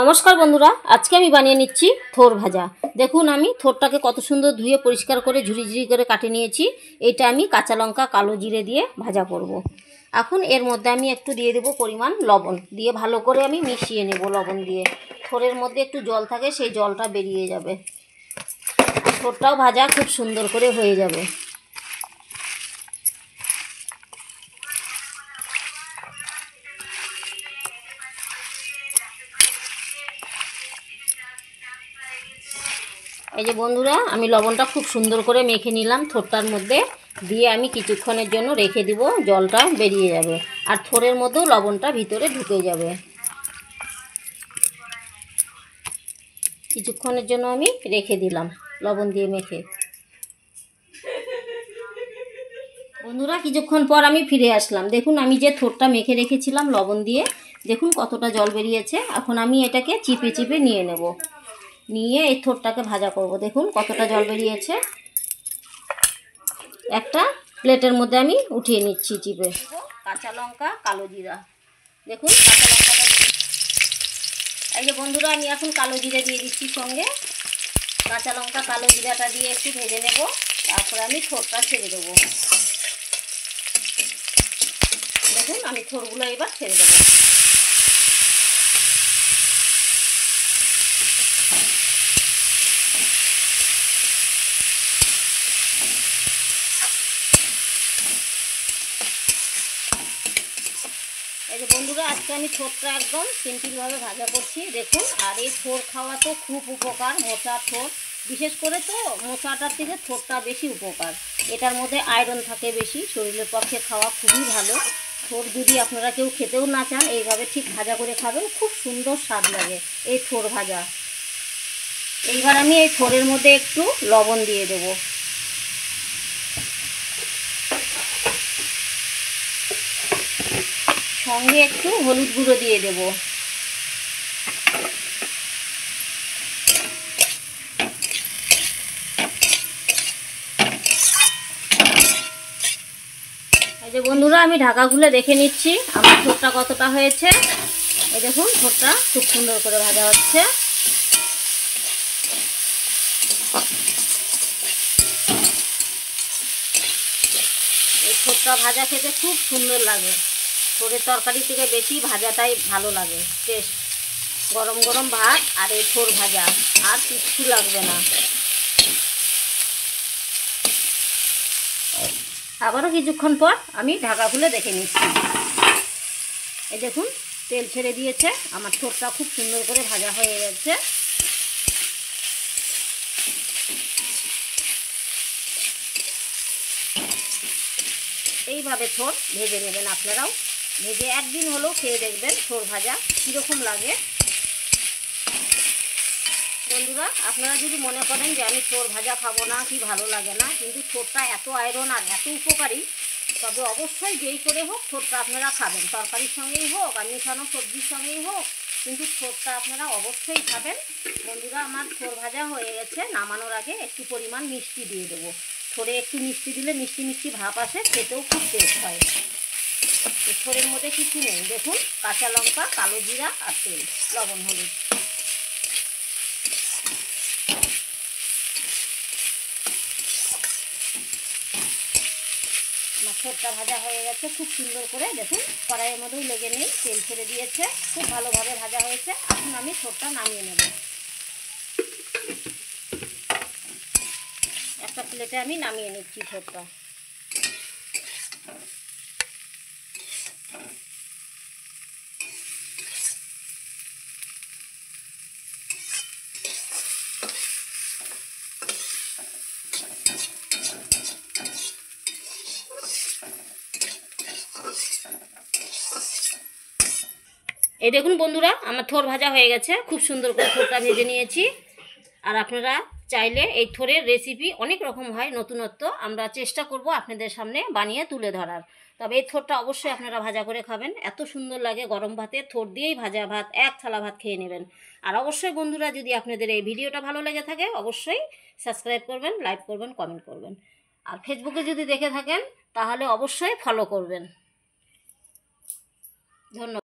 নমস্কার বন্ধুরা, আজকে আমি বানিয়ে নিচ্ছি থোর ভাজা। দেখুন আমি থোরটাকে কত সুন্দর ধুয়ে পরিষ্কার করে ঝুরি ঝুরি করে কাটে নিয়েছি। এটা আমি কাঁচা লঙ্কা কালো জিরে দিয়ে ভাজা করব। এখন এর মধ্যে আমি একটু দিয়ে দেবো পরিমাণ লবণ, দিয়ে ভালো করে আমি মিশিয়ে নেব। লবণ দিয়ে থোরের মধ্যে একটু জল থাকে, সেই জলটা বেরিয়ে যাবে, থোরটাও ভাজা খুব সুন্দর করে হয়ে যাবে। এই যে বন্ধুরা, আমি লবণটা খুব সুন্দর করে মেখে নিলাম থোরটার মধ্যে, দিয়ে আমি কিছুক্ষণের জন্য রেখে দিব, জলটা বেরিয়ে যাবে আর থোরের মধ্যেও লবণটা ভিতরে ঢুকে যাবে। কিছুক্ষণের জন্য আমি রেখে দিলাম লবণ দিয়ে মেখে। বন্ধুরা কিছুক্ষণ পর আমি ফিরে আসলাম। দেখুন আমি যে থোরটা মেখে রেখেছিলাম লবণ দিয়ে, দেখুন কতটা জল বেরিয়েছে। এখন আমি এটাকে চিপে চিপে নিয়ে নেব, নিয়ে এই থোরটাকে ভাজা করব। দেখুন কতটা জল বেরিয়েছে। একটা প্লেটের মধ্যে আমি উঠিয়ে নিচ্ছি চিপে। কাঁচা লঙ্কা কালো জিরা, দেখুন কাঁচা লঙ্কাটা, এই যে বন্ধুরা আমি এখন কালো জিরা দিয়ে দিচ্ছি সঙ্গে। কাঁচা লঙ্কা কালো জিরাটা দিয়ে একটু ভেজে নেব, তারপরে আমি থোরটা ছেড়ে দেবো। দেখুন আমি থোরগুলো এবার ছেড়ে দেবো। এই যে বন্ধুরা আজকে আমি থোরটা একদম সিম্পলভাবে ভাজা করছি, দেখুন। আর এই থোর খাওয়া তো খুব উপকার, মোচা থোর বিশেষ করে, তো মোচাটার থেকে থোরটা বেশি উপকার। এটার মধ্যে আয়রন থাকে বেশি, শরীরের পক্ষে খাওয়া খুবই ভালো। থোর যদি আপনারা কেউ খেতেও না চান, এইভাবে ঠিক ভাজা করে খাবেন, খুব সুন্দর স্বাদ লাগে এই থোর ভাজা। এইবার আমি এই থোরের মধ্যে একটু লবণ দিয়ে দেবো, সঙ্গে একটু হলুদ গুঁড়ো দিয়ে দেব। এই যে বন্ধুরা আমি ঢাকা খুলে দেখে নিচ্ছি আমার থোরটা কতটা হয়েছে। এই দেখুন থোরটা খুব সুন্দর করে ভাজা হচ্ছে। এই থোরটা ভাজা খেতে খুব সুন্দর লাগে। থোরের তরকারি থেকে বেশি ভাজাটাই ভালো লাগে টেস্ট। গরম গরম ভাত আর এই থোর ভাজা, আর কিচ্ছু লাগবে না। আবারও কিছুক্ষণ পর আমি ঢাকা খুলে দেখে নিচ্ছি। এই দেখুন তেল ছেড়ে দিয়েছে, আমার থোরটা খুব সুন্দর করে ভাজা হয়ে গেছে। এইভাবে থোর ভেজে নেবেন আপনারাও, ভেজে একদিন হলেও খেয়ে দেখবেন থোর ভাজা কীরকম লাগে। বন্ধুরা আপনারা যদি মনে করেন যে আমি থোর ভাজা খাবো না, কি ভালো লাগে না, কিন্তু থোরটা এত আয়রন আর এত উপকারী, তবে অবশ্যই যেই করে হোক থোরটা আপনারা খাবেন, তরকারির সঙ্গেই হোক আর মেশানো সবজির সঙ্গেই হোক, কিন্তু থোরটা আপনারা অবশ্যই খাবেন। বন্ধুরা আমার থোর ভাজা হয়ে গেছে, নামানোর আগে একটু পরিমাণ মিষ্টি দিয়ে দেবো। থোরে একটু মিষ্টি দিলে মিষ্টি মিষ্টি ভাব আসে, খেতেও খুব টেস্ট হয়। থোরের মধ্যে কিছু নেই, দেখুন কাঁচা লঙ্কা কালো জিরা আর তেল, লবণ হলুদ। আমার থোরটা ভাজা হয়ে গেছে খুব সুন্দর করে, দেখুন কড়াইয়ের মধ্যেও লেগে নেই, তেল ছেড়ে দিয়েছে, খুব ভালোভাবে ভাজা হয়েছে। এখন আমি থোরটা নামিয়ে নেব, একটা প্লেটে আমি নামিয়ে নিচ্ছি থোরটা। এই দেখুন বন্ধুরা আমার থোর ভাজা হয়ে গেছে, খুব সুন্দর করে থোরটা ভেজে নিয়েছি। আর আপনারা চাইলে এই থোরের রেসিপি অনেক রকম হয়, নতুনত্ব আমরা চেষ্টা করব আপনাদের সামনে বানিয়ে তুলে ধরার। তবে এই থোরটা অবশ্যই আপনারা ভাজা করে খাবেন, এত সুন্দর লাগে গরম ভাতে থোর দিয়েই ভাজা ভাত, এক থালা ভাত খেয়ে নেবেন। আর অবশ্যই বন্ধুরা যদি আপনাদের এই ভিডিওটা ভালো লেগে থাকে অবশ্যই সাবস্ক্রাইব করবেন, লাইক করবেন, কমেন্ট করবেন। আর ফেসবুকে যদি দেখে থাকেন তাহলে অবশ্যই ফলো করবেন। ধন্যবাদ।